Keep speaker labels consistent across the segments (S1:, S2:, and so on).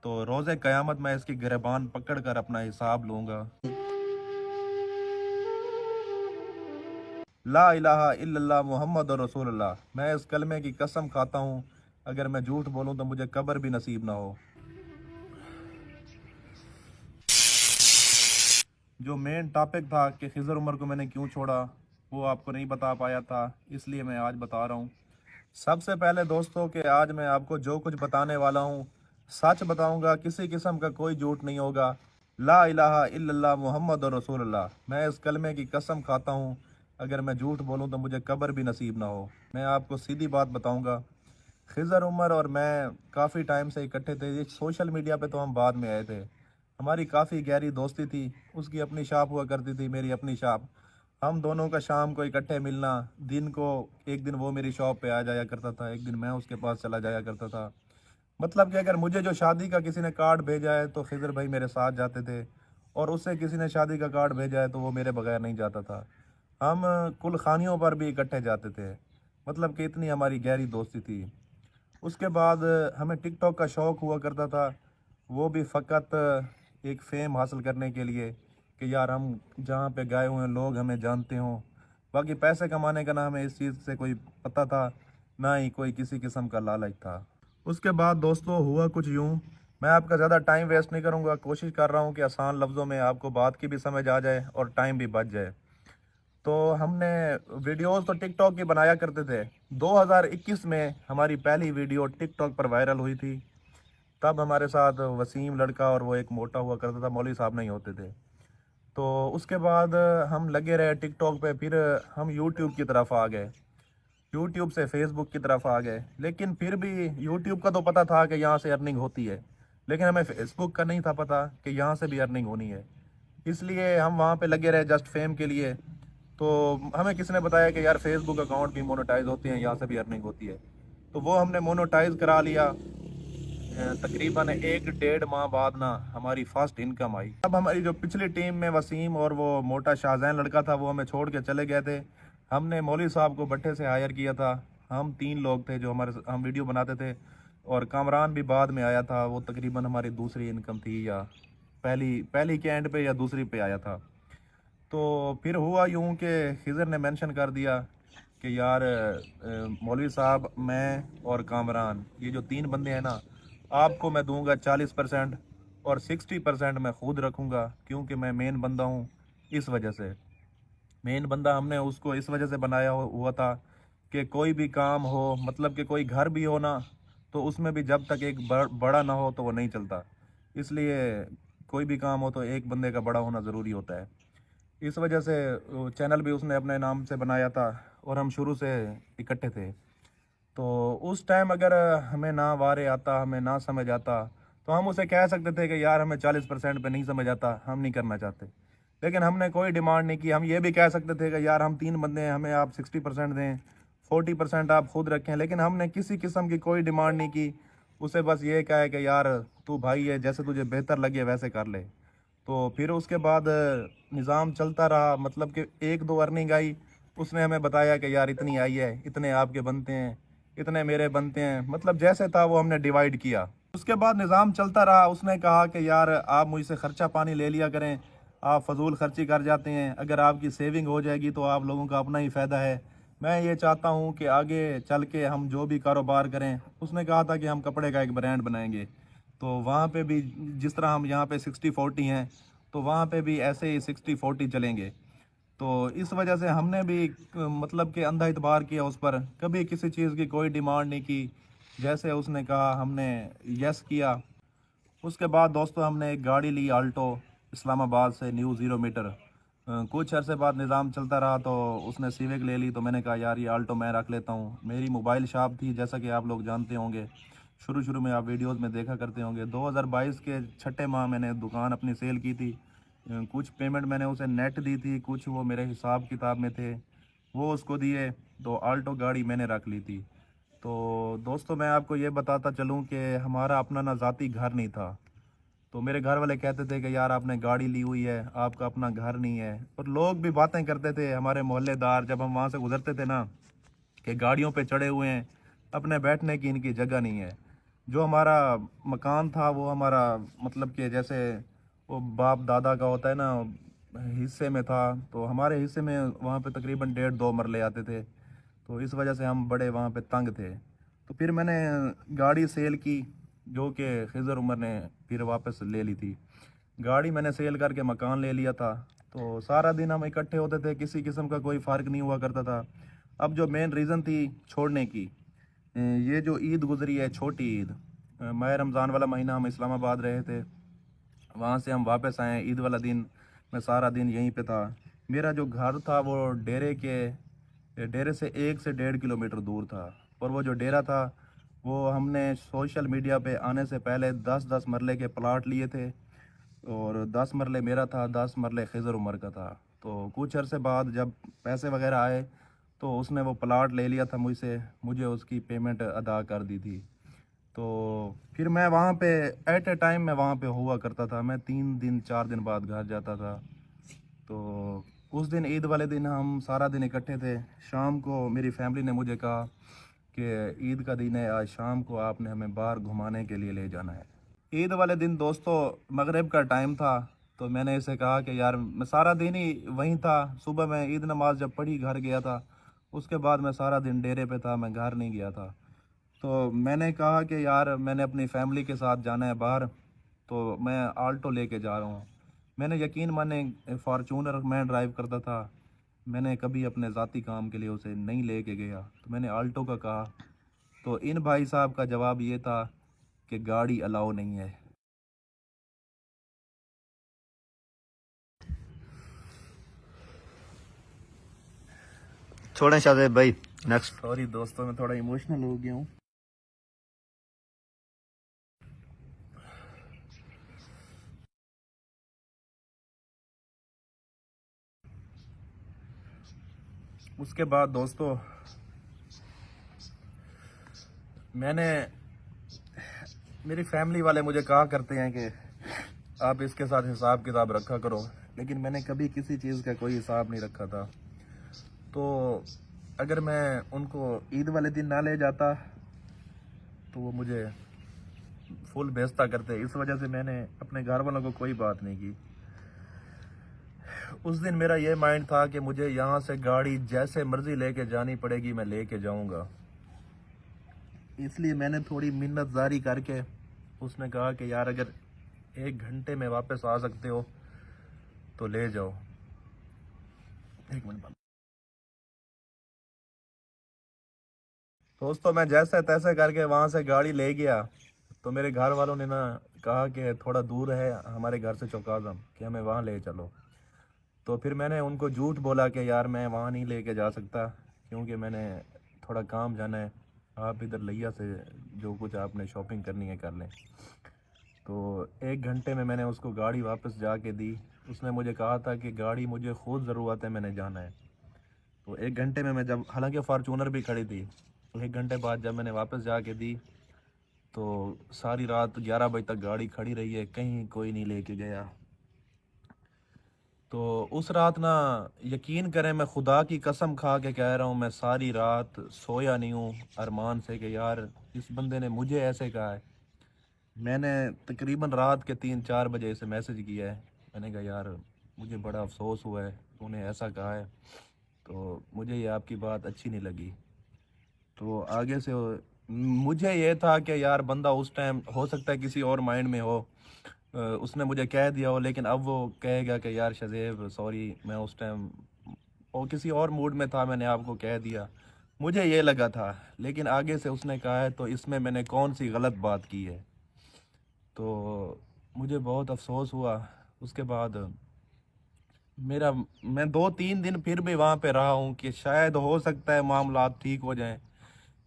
S1: تو روز قیامت میں اس کی گریبان پکڑ کر اپنا حساب لوں گا۔ لا الہ الا اللہ محمد رسول اللہ، میں اس کلمے کی قسم کھاتا ہوں، اگر میں جھوٹ بولوں تو مجھے قبر بھی نصیب نہ ہو۔ جو مین ٹاپک تھا کہ خضر عمر کو میں نے کیوں چھوڑا، وہ آپ کو نہیں بتا پایا تھا، اس لیے میں آج بتا رہا ہوں۔ سب سے پہلے دوستوں کہ آج میں آپ کو جو کچھ بتانے والا ہوں سچ بتاؤں گا، کسی قسم کا کوئی جھوٹ نہیں ہوگا۔ لا الہ الا اللہ محمد رسول اللہ، میں اس کلمے کی قسم کھاتا ہوں، اگر میں جھوٹ بولوں تو مجھے قبر بھی نصیب نہ ہو۔ میں آپ کو سیدھی بات بتاؤں گا، خضر عمر اور میں کافی ٹائم سے اکٹھے تھے، یہ سوشل میڈیا پہ تو ہم بعد میں آئے تھے، ہماری کافی گہری دوستی تھی، اس کی اپنی شاپ ہوا کرتی تھی، میری اپنی شاپ، ہم دونوں کا شام کو اکٹھے ملنا، دن کو ایک دن وہ میری شاپ پہ آ جایا کرتا تھا، ایک دن میں اس کے پاس چلا جایا کرتا تھا۔ مطلب کہ اگر مجھے جو شادی کا کسی نے کارڈ بھیجا ہے تو خضر بھائی میرے ساتھ جاتے تھے، اور اس سے کسی نے شادی کا کارڈ بھیجا ہے تو وہ میرے بغیر نہیں جاتا تھا۔ ہم کل خانیوں پر بھی اکٹھے جاتے تھے، مطلب کہ اتنی ہماری گہری دوستی تھی۔ اس کے بعد ہمیں ٹک ٹاک کا شوق ہوا کرتا تھا، وہ بھی فقط ایک فیم حاصل کرنے کے لیے کہ یار ہم جہاں پہ گئے ہوئے ہیں لوگ ہمیں جانتے ہوں، باقی پیسے کمانے کا نہ ہمیں اس چیز سے کوئی پتہ تھا، نہ ہی کوئی کسی قسم کا لالچ تھا۔ اس کے بعد دوستوں ہوا کچھ یوں، میں آپ کا زیادہ ٹائم ویسٹ نہیں کروں گا، کوشش کر رہا ہوں کہ آسان لفظوں میں آپ کو بات کی بھی سمجھ آ جائے اور ٹائم بھی بچ جائے۔ تو ہم نے ویڈیوز تو ٹک ٹاک کی بنایا کرتے تھے، 2021 میں ہماری پہلی ویڈیو ٹک ٹاک پر وائرل ہوئی تھی، تب ہمارے ساتھ وسیم لڑکا اور وہ ایک موٹا ہوا کرتا تھا، مولوی صاحب نہیں ہوتے تھے۔ تو اس کے بعد ہم لگے رہے ٹک ٹاک پہ، پھر ہم یوٹیوب کی طرف آ گئے، یوٹیوب سے فیس بک کی طرف آ گئے، لیکن پھر بھی یوٹیوب کا تو پتہ تھا کہ یہاں سے ارننگ ہوتی ہے، لیکن ہمیں فیس بک کا نہیں تھا پتہ کہ یہاں سے بھی ارننگ ہونی ہے، اس لیے ہم وہاں پہ لگے رہے جسٹ فیم کے لیے۔ تو ہمیں کس نے بتایا کہ یار فیس بک اکاؤنٹ بھی مونوٹائز ہوتے ہیں، یہاں سے بھی ارننگ ہوتی ہے، تو وہ ہم نے مونوٹائز کرا لیا۔ تقریباً 1.5 ماہ بعد نا ہماری فرسٹ انکم آئی۔ اب ہماری جو پچھلی ٹیم میں وسیم اور وہ موٹا شاہزین لڑکا تھا وہ ہمیں چھوڑ کے چلے گئے تھے، ہم نے مولوی صاحب کو بٹھے سے ہائر کیا تھا، ہم 3 لوگ تھے جو ہم ویڈیو بناتے تھے، اور کامران بھی بعد میں آیا تھا، وہ تقریباً ہماری دوسری انکم تھی، یا پہلی کے اینڈ پہ یا دوسری پہ آیا تھا۔ تو پھر ہوا یوں کہ خضر نے مینشن کر دیا کہ یار مولوی صاحب، میں اور کامران، یہ جو 3 بندے ہیں نا، آپ کو میں دوں گا 40%، اور 60% میں خود رکھوں گا، کیونکہ میں مین بندہ ہوں، اس وجہ سے مین بندہ ہم نے اس کو اس وجہ سے بنایا ہوا تھا کہ کوئی بھی کام ہو، مطلب کہ کوئی گھر بھی ہو نا، تو اس میں بھی جب تک ایک بڑا نہ ہو تو وہ نہیں چلتا، اس لیے کوئی بھی کام ہو تو ایک بندے کا بڑا ہونا ضروری ہوتا ہے۔ اس وجہ سے چینل بھی اس نے اپنے نام سے بنایا تھا، اور ہم شروع سے اکٹھے تھے۔ تو اس ٹائم اگر ہمیں نہ وارے آتا، ہمیں نہ سمجھ آتا، تو ہم اسے کہہ سکتے تھے کہ یار ہمیں 40% پہ نہیں سمجھ آتا، ہم نہیں کرنا چاہتے، لیکن ہم نے کوئی ڈیمانڈ نہیں کی۔ ہم یہ بھی کہہ سکتے تھے کہ یار ہم 3 بندے ہیں، ہمیں آپ 60% دیں، 40% آپ خود رکھیں، لیکن ہم نے کسی قسم کی کوئی ڈیمانڈ نہیں کی، اسے بس یہ کہا کہ یار تو بھائی ہے، جیسے تجھے بہتر لگے ویسے کر لے۔ تو پھر اس کے بعد نظام چلتا رہا، مطلب کہ 1-2 ارننگ آئی، اس نے ہمیں بتایا کہ یار اتنی آئی ہے، اتنے آپ کے بنتے ہیں، اتنے میرے بنتے ہیں، مطلب جیسے تھا وہ ہم نے ڈیوائیڈ کیا۔ اس کے بعد نظام چلتا رہا، اس نے کہا کہ یار آپ مجھ سے خرچہ پانی لے لیا کریں، آپ فضول خرچی کر جاتے ہیں، اگر آپ کی سیونگ ہو جائے گی تو آپ لوگوں کا اپنا ہی فائدہ ہے، میں یہ چاہتا ہوں کہ آگے چل کے ہم جو بھی کاروبار کریں۔ اس نے کہا تھا کہ ہم کپڑے کا ایک برانڈ بنائیں گے، تو وہاں پہ بھی جس طرح ہم یہاں پہ 60-40 ہیں، تو وہاں پہ بھی ایسے ہی 60-40 چلیں گے۔ تو اس وجہ سے ہم نے بھی مطلب کہ اندھا اعتبار کیا اس پر، کبھی کسی چیز کی کوئی ڈیمانڈ نہیں کی، جیسے اس نے کہا ہم نے یس کیا۔ اس کے بعد دوستو ہم نے ایک گاڑی لی، آلٹو، اسلام آباد سے، نیو 0 میٹر۔ کچھ عرصے بعد نظام چلتا رہا تو اس نے سیوک لے لی، تو میں نے کہا یار یہ آلٹو میں رکھ لیتا ہوں۔ میری موبائل شاپ تھی، جیسا کہ آپ لوگ جانتے ہوں گے، شروع میں آپ ویڈیوز میں دیکھا کرتے ہوں گے۔ 2022 کے چھٹے ماہ میں نے دکان اپنی سیل کی تھی، کچھ پیمنٹ میں نے اسے نیٹ دی تھی، کچھ وہ میرے حساب کتاب میں تھے، وہ اس کو دیے، تو آلٹو گاڑی میں نے رکھ لی تھی۔ تو دوستو میں آپ کو یہ بتاتا چلوں کہ ہمارا اپنا نہ ذاتی گھر نہیں تھا، تو میرے گھر والے کہتے تھے کہ یار آپ نے گاڑی لی ہوئی ہے، آپ کا اپنا گھر نہیں ہے، اور لوگ بھی باتیں کرتے تھے، ہمارے محلے دار جب ہم وہاں سے گزرتے تھے نا، کہ گاڑیوں پہ چڑھے ہوئے ہیں، اپنے بیٹھنے کی ان کی جگہ نہیں ہے۔ जो हमारा मकान था वो हमारा मतलब कि जैसे वो बाप दादा का होता है ना, हिस्से में था। तो हमारे हिस्से में वहाँ पे तकरीबन 1.5-2 मरले आते थे। तो इस वजह से हम बड़े वहाँ पे तंग थे। तो फिर मैंने गाड़ी सेल की, जो कि खिज़र उमर ने फिर वापस ले ली थी। गाड़ी मैंने सेल करके मकान ले लिया था। तो सारा दिन हम इकट्ठे होते थे, किसी किस्म का कोई फ़र्क नहीं हुआ करता था। अब जो मेन रीज़न थी छोड़ने की, ये जो ईद गुजरी है, छोटी ईद, माह रमज़ान वाला महीना हम इस्लामाबाद रहे थे, वहाँ से हम वापस आए ईद वाला दिन। मैं सारा दिन यहीं पे था। मेरा जो घर था वो डेरे से 1 से 1.5 किलोमीटर दूर था। और वो जो डेरा था वो हमने सोशल मीडिया पे आने से पहले 10-10 मरले के प्लाट लिए थे। और 10 मरले मेरा था, 10 मरले खिज़र उमर का था। तो कुछ अरसे बाद जब पैसे वगैरह आए तो उसने वो प्लाट ले लिया था मुझसे, मुझे उसकी पेमेंट अदा कर दी थी। तो फिर मैं वहाँ पे एट ए टाइम मैं वहाँ पे हुआ करता था। मैं 3 दिन 4 दिन बाद घर जाता था। तो उस दिन ईद वाले दिन हम सारा दिन इकट्ठे थे। शाम को मेरी फैमिली ने मुझे कहा कि ईद का दिन है, आज शाम को आपने हमें बाहर घुमाने के लिए ले जाना है। ईद वाले दिन दोस्तों मगरिब का टाइम था। तो मैंने इसे कहा कि यार मैं सारा दिन ही वहीं था। सुबह मैं ईद नमाज जब पढ़ी घर गया था, उसके बाद मैं सारा दिन डेरे पे था, मैं घर नहीं गया था। तो मैंने कहा कि यार मैंने अपनी फैमिली के साथ जाना है बाहर, तो मैं आल्टो लेके जा रहा हूँ। मैंने यकीन माने फॉर्चूनर मैं ड्राइव करता था, मैंने कभी अपने ज़ाती काम के लिए उसे नहीं लेके गया। तो मैंने आल्टो का कहा, तो इन भाई साहब का जवाब ये था कि गाड़ी अलाउ नहीं है।
S2: छोड़ें शादेब भाई, नेक्स्ट।
S1: सॉरी दोस्तों, मैं थोड़ा इमोशनल हो गया हूँ। उसके बाद दोस्तों मैंने मेरी फैमिली वाले मुझे कहा करते हैं कि आप इसके साथ हिसाब किताब रखा करो, लेकिन मैंने कभी किसी चीज़ का कोई हिसाब नहीं रखा था। तो अगर मैं उनको ईद वाले दिन ना ले जाता तो वो मुझे फुल बेइज्जत करते। इस वजह से मैंने अपने घर वालों को कोई बात नहीं की। उस दिन मेरा ये माइंड था कि मुझे यहाँ से गाड़ी जैसे मर्जी लेके जानी पड़ेगी, मैं लेके जाऊँगा। इसलिए मैंने थोड़ी मिन्नतदारी करके, उसने कहा कि यार अगर 1 घंटे में वापस आ सकते हो तो ले जाओ। एक मिनट दोस्तों, मैं जैसे तैसे करके वहाँ से गाड़ी ले गया। तो मेरे घर वालों ने ना कहा कि थोड़ा दूर है हमारे घर से चौकाज़म, कि हमें वहाँ ले चलो। तो फिर मैंने उनको झूठ बोला कि यार मैं वहाँ नहीं लेके जा सकता, क्योंकि मैंने थोड़ा काम जाना है। आप इधर लिया से जो कुछ आपने शॉपिंग करनी है कर लें। तो 1 घंटे में मैंने उसको गाड़ी वापस जाके दी। उसने मुझे कहा था कि गाड़ी मुझे खुद ज़रूरत है, मैंने जाना है। तो 1 घंटे में मैं जब, हालांकि फार्चूनर भी खड़ी थी, तो 1 घंटे बाद जब मैंने वापस जाके दी तो सारी रात 11 बजे तक गाड़ी खड़ी रही है, कहीं कोई नहीं लेके गया। तो उस रात ना, यकीन करें मैं खुदा की कसम खा के कह रहा हूँ, मैं सारी रात सोया नहीं हूँ अरमान से कि यार इस बंदे ने मुझे ऐसे कहा है। मैंने तकरीबन रात के 3-4 बजे इसे मैसेज किया है। मैंने कहा यार मुझे बड़ा अफसोस हुआ है, तूने ऐसा कहा है, तो मुझे ये आपकी बात अच्छी नहीं लगी। तो आगे से मुझे ये था कि यार बंदा उस टाइम हो सकता है किसी और माइंड में हो, उसने मुझे कह दिया हो, लेकिन अब वो कहेगा कि यार शज़ेब सॉरी, मैं उस टाइम और किसी और मूड में था, मैंने आपको कह दिया, मुझे ये लगा था। लेकिन आगे से उसने कहा है तो इसमें मैंने कौन सी गलत बात की है। तो मुझे बहुत अफसोस हुआ। उसके बाद मेरा मैं 2-3 दिन फिर भी वहाँ पे रहा हूँ कि शायद हो सकता है मामला ठीक हो जाएं,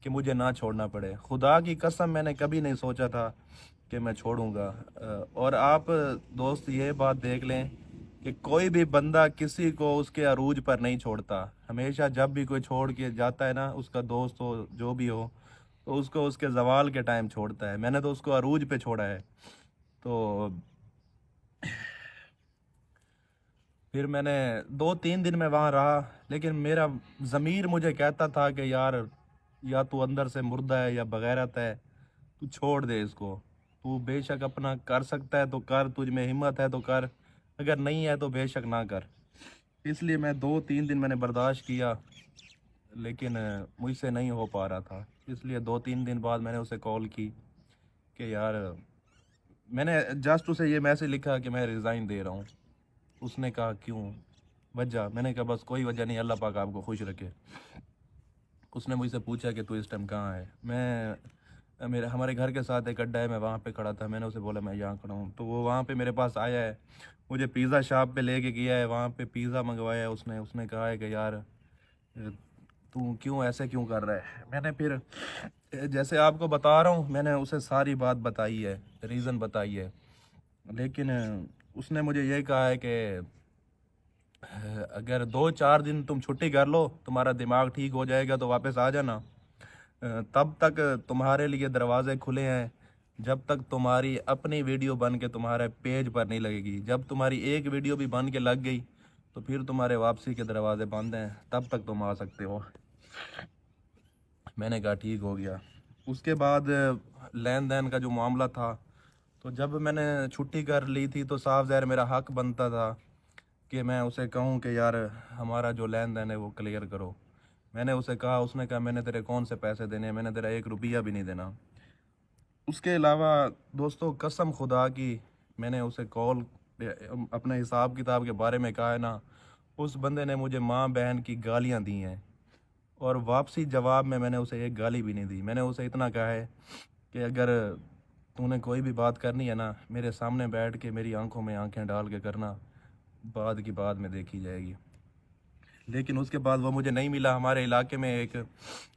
S1: कि मुझे ना छोड़ना पड़े। खुदा की कसम मैंने कभी नहीं सोचा था कि मैं छोड़ूंगा। और आप दोस्त ये बात देख लें कि कोई भी बंदा किसी को उसके अरूज पर नहीं छोड़ता। हमेशा जब भी कोई छोड़ के जाता है ना, उसका दोस्त हो जो भी हो, तो उसको उसके जवाल के टाइम छोड़ता है। मैंने तो उसको अरूज पे छोड़ा है। तो फिर मैंने 2-3 दिन में वहाँ रहा, लेकिन मेरा ज़मीर मुझे कहता था कि यार या तू अंदर से मुर्दा है या बगैरत है, तू छोड़ दे इसको। तू बेशक अपना कर सकता है तो कर, तुझ में हिम्मत है तो कर, अगर नहीं है तो बेशक ना कर। इसलिए मैं 2-3 दिन मैंने बर्दाश्त किया, लेकिन मुझसे नहीं हो पा रहा था। इसलिए 2-3 दिन बाद मैंने उसे कॉल की कि यार, मैंने जस्ट उसे ये मैसेज लिखा कि मैं रिज़ाइन दे रहा हूँ। उसने कहा क्यों, वजह? मैंने कहा बस कोई वजह नहीं, अल्लाह पाक आपको खुश रखे। उसने मुझसे पूछा कि तू इस टाइम कहाँ है। मैं मेरे हमारे घर के साथ एक अड्डा है, मैं वहाँ पे खड़ा था। मैंने उसे बोला मैं यहाँ खड़ा हूँ, तो वो वहाँ पे मेरे पास आया है, मुझे पिज़्ज़ा शॉप पे लेके गया है, वहाँ पे पिज़्ज़ा मंगवाया है उसने। उसने कहा है कि यार तू क्यों ऐसे क्यों कर रहा है। मैंने फिर जैसे आपको बता रहा हूँ, मैंने उसे सारी बात बताई है, रीज़न बताई है, लेकिन उसने मुझे ये कहा है कि अगर 2-4 दिन तुम छुट्टी कर लो, तुम्हारा दिमाग ठीक हो जाएगा तो वापस आ जाना। तब तक तुम्हारे लिए दरवाजे खुले हैं, जब तक तुम्हारी अपनी वीडियो बन के तुम्हारे पेज पर नहीं लगेगी। जब तुम्हारी एक वीडियो भी बन के लग गई तो फिर तुम्हारे वापसी के दरवाजे बंद हैं, तब तक तुम आ सकते हो। मैंने कहा ठीक हो गया। उसके बाद लेन देन का जो मामला था, तो जब मैंने छुट्टी कर ली थी तो साफ ज़ाहिर मेरा हक बनता था कि मैं उसे कहूँ कि यार हमारा जो लेन देन है वो क्लियर करो। मैंने उसे कहा, उसने कहा मैंने तेरे कौन से पैसे देने हैं, मैंने तेरा 1 रुपया भी नहीं देना। उसके अलावा दोस्तों, कसम खुदा की, मैंने उसे कॉल अपने हिसाब किताब के बारे में कहा है ना, उस बंदे ने मुझे माँ बहन की गालियाँ दी हैं, और वापसी जवाब में मैंने उसे एक गाली भी नहीं दी। मैंने उसे इतना कहा है कि अगर तूने कोई भी बात करनी है ना, मेरे सामने बैठ के मेरी आंखों में आंखें डाल के करना, बाद की बात में देखी जाएगी। लेकिन उसके बाद वो मुझे नहीं मिला। हमारे इलाके में एक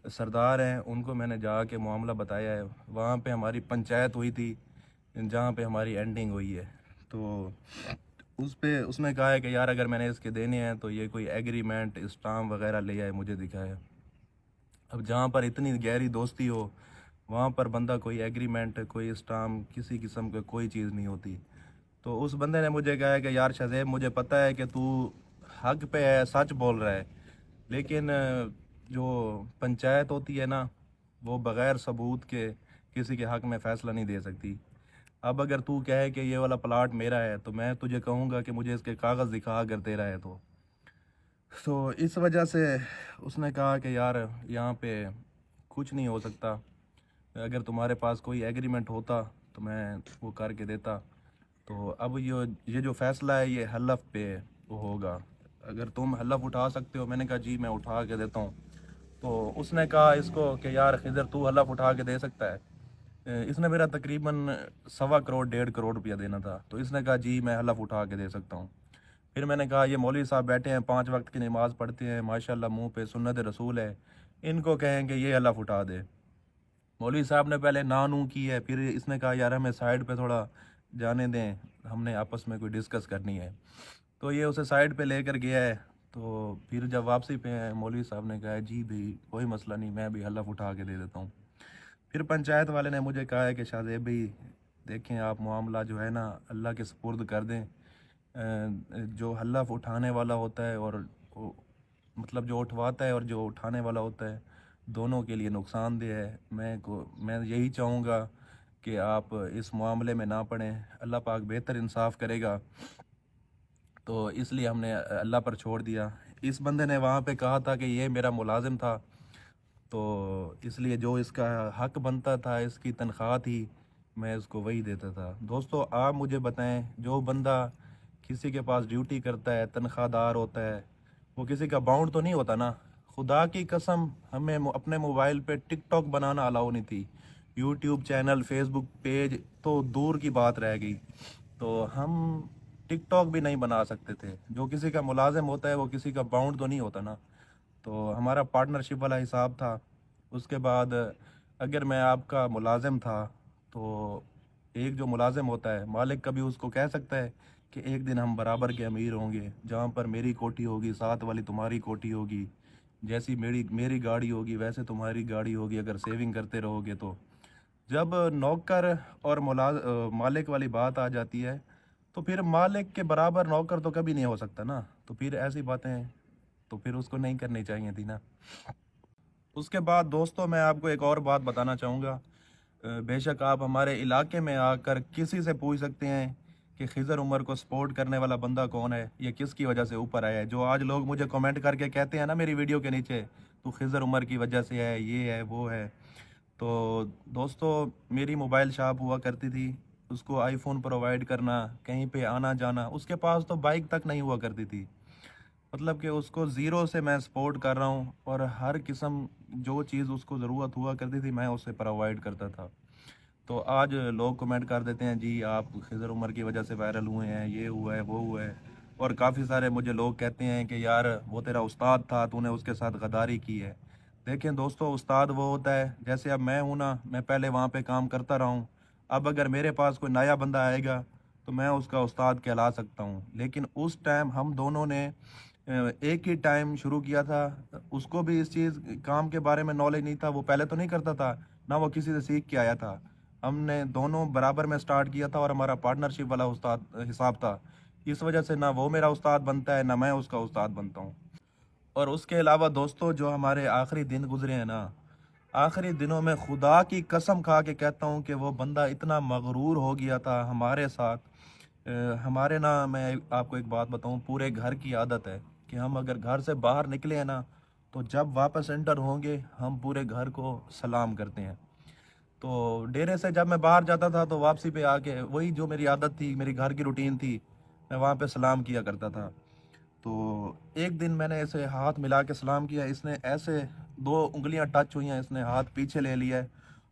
S1: सरदार हैं, उनको मैंने जाके मामला बताया है। वहाँ पे हमारी पंचायत हुई थी, जहाँ पे हमारी एंडिंग हुई है। तो उस पे उसने कहा है कि यार अगर मैंने इसके देने हैं तो ये कोई एग्रीमेंट स्टाम्प वगैरह ले आए, मुझे दिखाया। अब जहाँ पर इतनी गहरी दोस्ती हो, वहाँ पर बंदा कोई एग्रीमेंट, कोई स्टाम्प, किसी किस्म का कोई चीज़ नहीं होती। तो उस बंदे ने मुझे कहा है कि यार शज़ेब, मुझे पता है कि तू हक पे है, सच बोल रहा है, लेकिन जो पंचायत होती है ना, वो बग़ैर सबूत के किसी के हक में फ़ैसला नहीं दे सकती। अब अगर तू कहे कि ये वाला प्लाट मेरा है, तो मैं तुझे कहूँगा कि मुझे इसके कागज़ दिखा, अगर तेरा है तो इस वजह से उसने कहा कि यार यहाँ पे कुछ नहीं हो सकता, अगर तुम्हारे पास कोई एग्रीमेंट होता तो मैं वो करके देता। तो अब ये जो फ़ैसला है ये हलफ पे वो होगा, अगर तुम हलफ उठा सकते हो। मैंने कहा जी मैं उठा के देता हूँ। तो उसने कहा इसको कि यार खिज़र, तू हलफ उठा के दे सकता है। इसने मेरा तकरीबन 1.25 करोड़ 1.5 करोड़ रुपया देना था, तो इसने कहा जी मैं हलफ उठा के दे सकता हूँ। फिर मैंने कहा ये मौलवी साहब बैठे हैं, 5 वक्त की नमाज़ पढ़ते हैं, माशाल्लाह मुंह पे सुन्नत रसूल है, इनको कहें कि ये हलफ उठा दे। मौलवी साहब ने पहले ना नू की है, फिर इसने कहा यार हमें साइड पे थोड़ा जाने दें, हमने आपस में कोई डिस्कस करनी है। तो ये उसे साइड पे लेकर गया है। तो फिर जब वापसी पे है, मौलवी साहब ने कहा जी भाई कोई मसला नहीं, मैं भी हलफ उठा के दे देता हूँ। फिर पंचायत वाले ने मुझे कहा है कि शाहज़ेब भाई देखें, आप मामला जो है ना अल्लाह के सुपुर्द कर दें। जो हलफ उठाने वाला होता है और मतलब जो उठवाता है और जो उठाने वाला होता है, दोनों के लिए नुकसानदेह है। मैं यही चाहूँगा कि आप इस मामले में ना पड़ें, अल्लाह पाक बेहतर इंसाफ करेगा। तो इसलिए हमने अल्लाह पर छोड़ दिया। इस बंदे ने वहाँ पे कहा था कि ये मेरा मुलाजिम था, तो इसलिए जो इसका हक बनता था, इसकी तनख्वाह थी, मैं इसको वही देता था। दोस्तों आप मुझे बताएं, जो बंदा किसी के पास ड्यूटी करता है, तनख्वाहदार होता है, वो किसी का बाउंड तो नहीं होता ना। खुदा की कसम, हमें अपने मोबाइल पे टिकटॉक बनाना अलाउ नहीं थी, यूट्यूब चैनल, फेसबुक पेज तो दूर की बात रह गई। तो हम टिकटॉक भी नहीं बना सकते थे। जो किसी का मुलाजिम होता है वो किसी का बाउंड तो नहीं होता ना। तो हमारा पार्टनरशिप वाला हिसाब था। उसके बाद अगर मैं आपका मुलाजिम था, तो एक जो मुलाजिम होता है, मालिक कभी उसको कह सकता है कि एक दिन हम बराबर के अमीर होंगे, जहाँ पर मेरी कोठी होगी साथ वाली तुम्हारी कोठी होगी, जैसी मेरी मेरी गाड़ी होगी वैसे तुम्हारी गाड़ी होगी, अगर सेविंग करते रहोगे तो। जब नौकर और मालिक वाली बात आ जाती है, तो फिर मालिक के बराबर नौकर तो कभी नहीं हो सकता ना। तो फिर ऐसी बातें तो फिर उसको नहीं करनी चाहिए थी ना। उसके बाद दोस्तों मैं आपको एक और बात बताना चाहूँगा। बेशक आप हमारे इलाके में आकर किसी से पूछ सकते हैं कि खिज़र उमर को सपोर्ट करने वाला बंदा कौन है, ये किसकी वजह से ऊपर आया है। जो आज लोग मुझे कमेंट करके कहते हैं ना मेरी वीडियो के नीचे, तो खिज़र उमर की वजह से है, ये है, वो है। तो दोस्तों, मेरी मोबाइल शॉप हुआ करती थी, उसको आईफ़ोन प्रोवाइड करना, कहीं पे आना जाना, उसके पास तो बाइक तक नहीं हुआ करती थी। मतलब कि उसको ज़ीरो से मैं सपोर्ट कर रहा हूँ और हर किस्म जो चीज़ उसको ज़रूरत हुआ करती थी मैं उसे प्रोवाइड करता था। तो आज लोग कमेंट कर देते हैं जी आप खिज़र उमर की वजह से वायरल हुए हैं, ये हुआ है, वो हुआ है। और काफ़ी सारे मुझे लोग कहते हैं कि यार वो तेरा उस्ताद था, तूने उसके साथ गद्दारी की है। देखें दोस्तों, उस्ताद वो होता है जैसे अब मैं हूँ ना, मैं पहले वहाँ पे काम करता रहा हूँ। अब अगर मेरे पास कोई नया बंदा आएगा तो मैं उसका उस्ताद कहला सकता हूँ। लेकिन उस टाइम हम दोनों ने एक ही टाइम शुरू किया था। उसको भी इस चीज़ काम के बारे में नॉलेज नहीं था, वो पहले तो नहीं करता था, ना वो किसी से सीख के आया था। हमने दोनों बराबर में स्टार्ट किया था और हमारा पार्टनरशिप वाला उस्ताद हिसाब था। इस वजह से ना वो मेरा उस्ताद बनता है, ना मैं उसका उस्ताद बनता हूँ। और उसके अलावा दोस्तों, जो हमारे आखिरी दिन गुजरे हैं ना, आखिरी दिनों में खुदा की कसम खा के कहता हूँ कि वो बंदा इतना मगरूर हो गया था हमारे साथ। हमारे ना, मैं आपको एक बात बताऊँ, पूरे घर की आदत है कि हम अगर घर से बाहर निकले हैं ना, तो जब वापस एंटर होंगे हम पूरे घर को सलाम करते हैं। तो डेरे से जब मैं बाहर जाता था तो वापसी पे आके वही जो मेरी आदत थी, मेरी घर की रूटीन थी, मैं वहाँ पे सलाम किया करता था। तो एक दिन मैंने ऐसे हाथ मिला के सलाम किया, इसने ऐसे 2 उंगलियां टच हुई हैं, इसने हाथ पीछे ले लिया है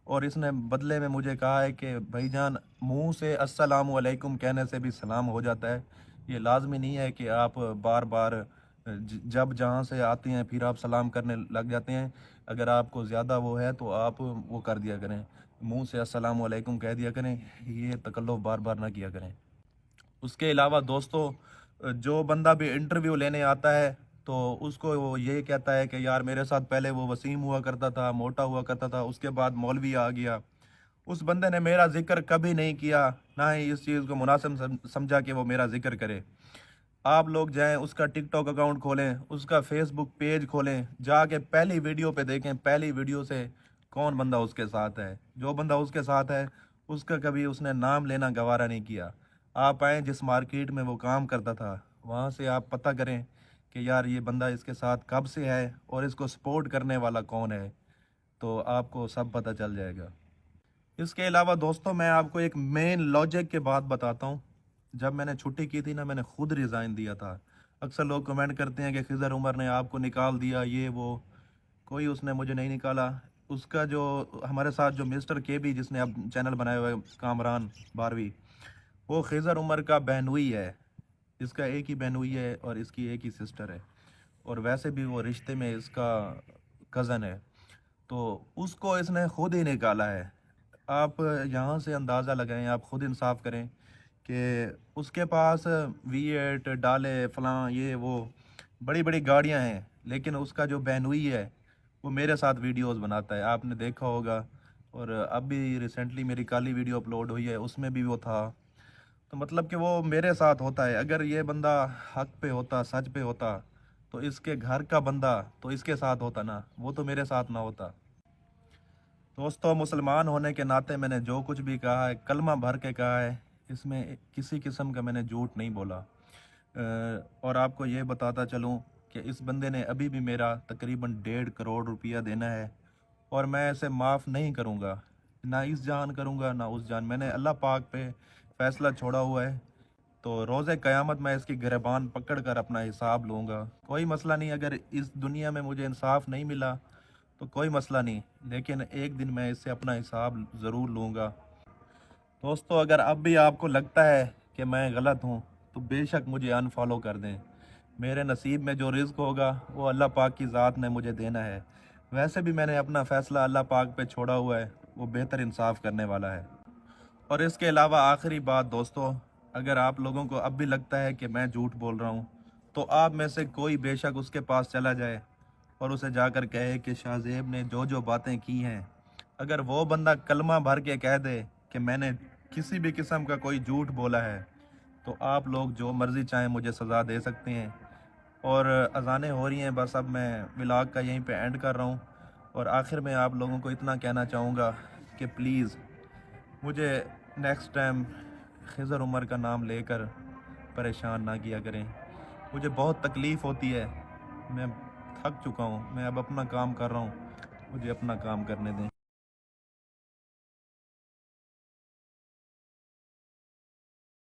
S1: और इसने बदले में मुझे कहा है कि भाईजान, मुंह से अस्सलाम वालेकुम कहने से भी सलाम हो जाता है। ये लाजमी नहीं है कि आप बार बार जब जहाँ से आते हैं फिर आप सलाम करने लग जाते हैं। अगर आपको ज़्यादा वो है तो आप वो कर दिया करें, मुंह से अस्सलाम वालेकुम कह दिया करें, ये तकल्लुफ़ बार बार ना किया करें। उसके अलावा दोस्तों, जो बंदा भी इंटरव्यू लेने आता है तो उसको वो ये कहता है कि यार मेरे साथ पहले वो वसीम हुआ करता था, मोटा हुआ करता था, उसके बाद मौलवी आ गया। उस बंदे ने मेरा जिक्र कभी नहीं किया, ना ही इस चीज़ को मुनासिब समझा कि वो मेरा जिक्र करे। आप लोग जाएं, उसका टिकटॉक अकाउंट खोलें, उसका फेसबुक पेज खोलें, जाके पहली वीडियो पे देखें, पहली वीडियो से कौन बंदा उसके साथ है। जो बंदा उसके साथ है उसका कभी उसने नाम लेना गवारा नहीं किया। आप आएँ जिस मार्केट में वो काम करता था, वहाँ से आप पता करें कि यार ये बंदा इसके साथ कब से है और इसको सपोर्ट करने वाला कौन है, तो आपको सब पता चल जाएगा। इसके अलावा दोस्तों, मैं आपको एक मेन लॉजिक के बात बताता हूँ। जब मैंने छुट्टी की थी ना, मैंने खुद रिज़ाइन दिया था। अक्सर लोग कमेंट करते हैं कि खिज़र उमर ने आपको निकाल दिया, ये वो। कोई उसने मुझे नहीं निकाला। उसका जो हमारे साथ जो मिस्टर के बी, जिसने अब चैनल बनाया हुआ है, कामरान बारहवीं, वो खिज़र उमर का बहनोई है। इसका एक ही बहनोई है और इसकी एक ही सिस्टर है, और वैसे भी वो रिश्ते में इसका कज़न है। तो उसको इसने खुद ही निकाला है। आप यहाँ से अंदाज़ा लगाएं, आप खुद इंसाफ करें कि उसके पास V8 डाले, फलां, ये वो बड़ी बड़ी गाड़ियाँ हैं, लेकिन उसका जो बहनोई है वो मेरे साथ वीडियोस बनाता है, आपने देखा होगा। और अभी रिसेंटली मेरी काली वीडियो अपलोड हुई है, उसमें भी वो था। तो मतलब कि वो मेरे साथ होता है। अगर ये बंदा हक पे होता, सच पे होता, तो इसके घर का बंदा तो इसके साथ होता ना, वो तो मेरे साथ ना होता। दोस्तों, मुसलमान होने के नाते मैंने जो कुछ भी कहा है कलमा भर के कहा है, इसमें किसी किस्म का मैंने झूठ नहीं बोला। और आपको ये बताता चलूँ कि इस बंदे ने अभी भी मेरा तकरीबन 1.5 करोड़ रुपया देना है, और मैं इसे माफ़ नहीं करूँगा। ना इस जान करूँगा ना उस जान। मैंने अल्लाह पाक पे फ़ैसला छोड़ा हुआ है, तो रोज़े क़यामत मैं इसकी गिरबान पकड़ कर अपना हिसाब लूँगा। कोई मसला नहीं, अगर इस दुनिया में मुझे इंसाफ नहीं मिला तो कोई मसला नहीं, लेकिन एक दिन मैं इससे अपना हिसाब ज़रूर लूँगा। दोस्तों, अगर अब भी आपको लगता है कि मैं गलत हूँ तो बेशक मुझे अनफॉलो कर दें। मेरे नसीब में जो रिज़्क होगा वो अल्लाह पाक की ज़ात ने मुझे देना है। वैसे भी मैंने अपना फ़ैसला अल्लाह पाक पे छोड़ा हुआ है, वो बेहतर इंसाफ करने वाला है। और इसके अलावा आखिरी बात दोस्तों, अगर आप लोगों को अब भी लगता है कि मैं झूठ बोल रहा हूँ, तो आप में से कोई बेशक उसके पास चला जाए और उसे जाकर कहे कि शाहज़ेब ने जो जो बातें की हैं, अगर वो बंदा कलमा भर के कह दे कि मैंने किसी भी किस्म का कोई झूठ बोला है, तो आप लोग जो मर्ज़ी चाहें मुझे सज़ा दे सकते हैं। और अज़ानें हो रही हैं, बस अब मैं व्लॉग का यहीं पे एंड कर रहा हूँ। और आखिर में आप लोगों को इतना कहना चाहूँगा کہ پلیز مجھے نیکسٹ ٹائم خضر عمر کا نام لے کر پریشان نہ کیا کریں. مجھے بہت تکلیف ہوتی ہے, میں تھک چکا ہوں, میں اب اپنا کام کر رہا ہوں, مجھے اپنا کام کرنے دیں.